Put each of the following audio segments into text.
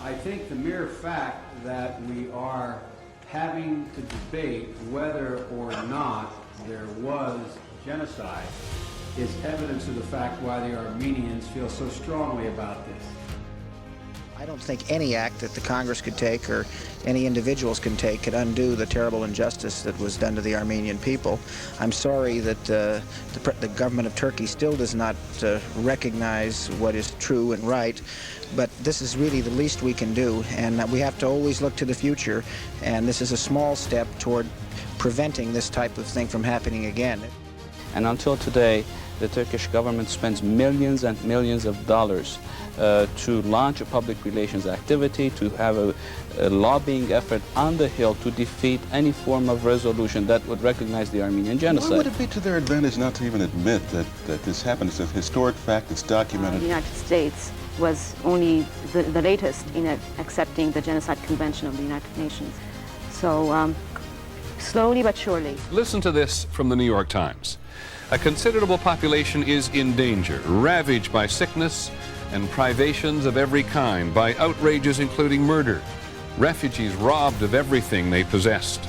I think the mere fact that we are having to debate whether or not there was genocide is evidence of the fact why the Armenians feel so strongly about this. I don't think any act that the Congress could take or any individuals can take could undo the terrible injustice that was done to the Armenian people. I'm sorry that the government of Turkey still does not recognize what is true and right, but this is really the least we can do, and we have to always look to the future, and this is a small step toward preventing this type of thing from happening again. And until today, the Turkish government spends millions and millions of dollars to launch a public relations activity, to have a lobbying effort on the Hill to defeat any form of resolution that would recognize the Armenian genocide. Why would it be to their advantage not to even admit that this happened? It's a historic fact, it's documented. The United States was only the latest in accepting the Genocide Convention of the United Nations. So slowly but surely. Listen to this from the New York Times. A considerable population is in danger, ravaged by sickness and privations of every kind, by outrages including murder, refugees robbed of everything they possessed.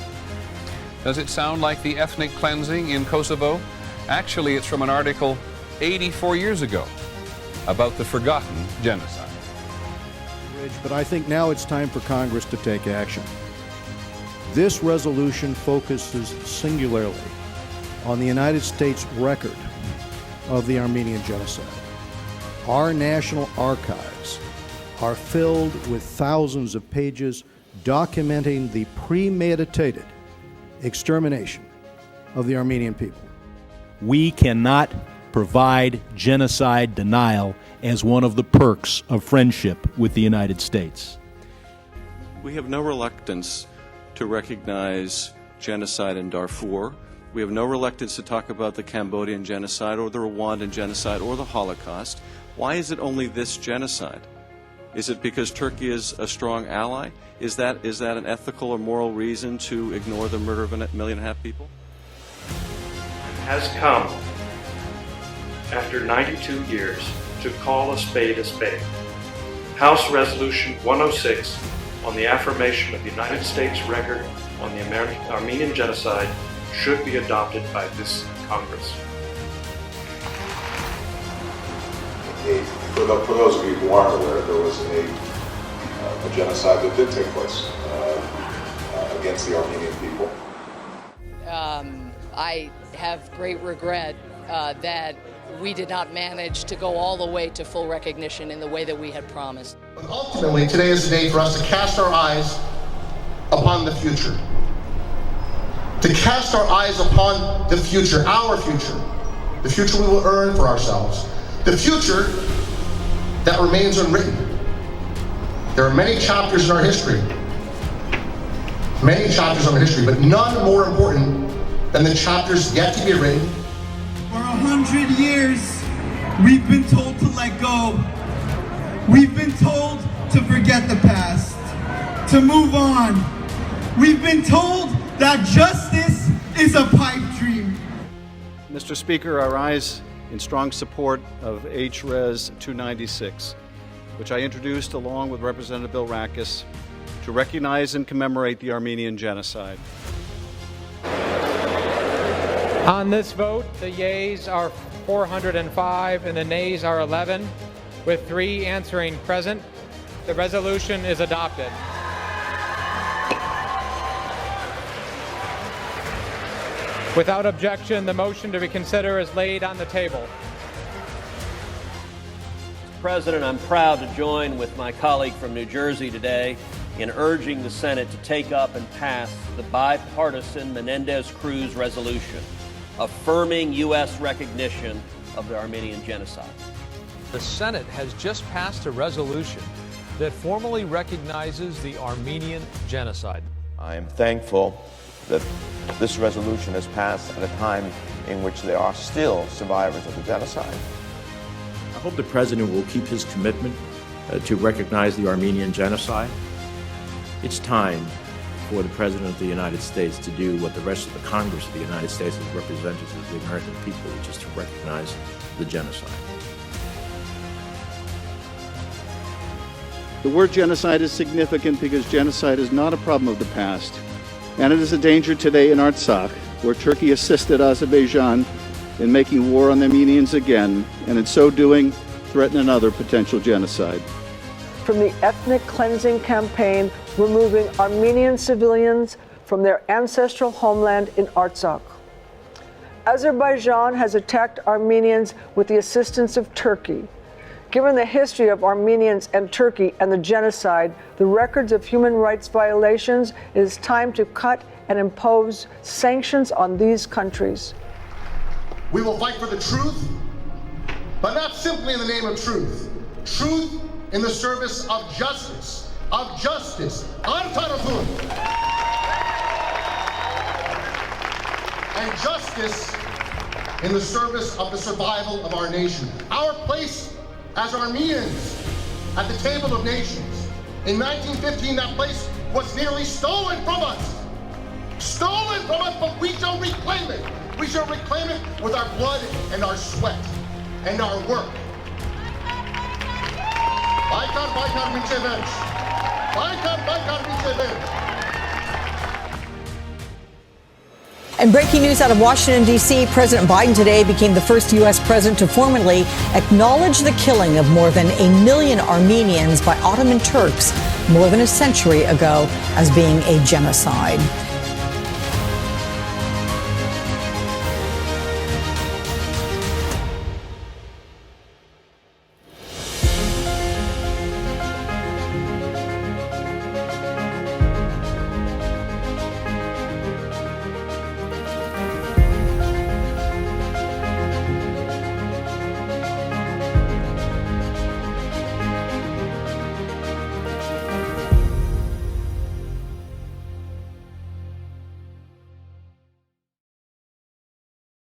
Does it sound like the ethnic cleansing in Kosovo? Actually, it's from an article 84 years ago about the forgotten genocide. But I think now it's time for Congress to take action. This resolution focuses singularly on the United States record of the Armenian genocide. Our national archives are filled with thousands of pages documenting the premeditated extermination of the Armenian people. We cannot provide genocide denial as one of the perks of friendship with the United States. We have no reluctance to recognize genocide in Darfur. We have no reluctance to talk about the Cambodian genocide or the Rwandan genocide or the Holocaust. Why is it only this genocide? Is it because Turkey is a strong ally? Is that an ethical or moral reason to ignore the murder of 1.5 million people? Has come after 92 years to call a spade a spade. House Resolution 106 on the affirmation of the United States record on the Armenian genocide should be adopted by this Congress. For those of you who aren't aware, there was a genocide that did take place against the Armenian people. I have great regret that we did not manage to go all the way to full recognition in the way that we had promised. But ultimately, today is the day for us to cast our eyes upon the future. To cast our eyes upon the future, our future. The future we will earn for ourselves. The future that remains unwritten. There are many chapters in our history. Many chapters in our history, but none more important than the chapters yet to be written. For 100 years, we've been told to let go. We've been told to forget the past, to move on. We've been told that justice is a pipe dream. Mr. Speaker, I rise in strong support of H.Res. 296, which I introduced along with Representative Bill Rackus to recognize and commemorate the Armenian genocide. On this vote, the yeas are 405 and the nays are 11, with 3 answering present. The resolution is adopted. Without objection, the motion to reconsider is laid on the table. Mr. President, I'm proud to join with my colleague from New Jersey today in urging the Senate to take up and pass the bipartisan Menendez-Cruz resolution affirming U.S. recognition of the Armenian genocide. The Senate has just passed a resolution that formally recognizes the Armenian genocide. I am thankful that this resolution has passed at a time in which there are still survivors of the genocide. I hope the President will keep his commitment to recognize the Armenian genocide. It's time for the President of the United States to do what the rest of the Congress of the United States as representatives of the American people, which is to recognize the genocide. The word genocide is significant because genocide is not a problem of the past, and it is a danger today in Artsakh, where Turkey assisted Azerbaijan in making war on the Armenians again, and in so doing, threaten another potential genocide. From the ethnic cleansing campaign removing Armenian civilians from their ancestral homeland in Artsakh. Azerbaijan has attacked Armenians with the assistance of Turkey. Given the history of Armenians and Turkey and the genocide, the records of human rights violations, it is time to cut and impose sanctions on these countries. We will fight for the truth, but not simply in the name of truth. Truth in the service of justice. And justice in the service of the survival of our nation. Our place as Armenians at the table of nations. In 1915, that place was nearly stolen from us. Stolen from us, but we shall reclaim it. We shall reclaim it with our blood and our sweat and our work. And breaking news out of Washington, D.C., President Biden today became the first U.S. president to formally acknowledge the killing of more than 1 million Armenians by Ottoman Turks more than a century ago as being a genocide.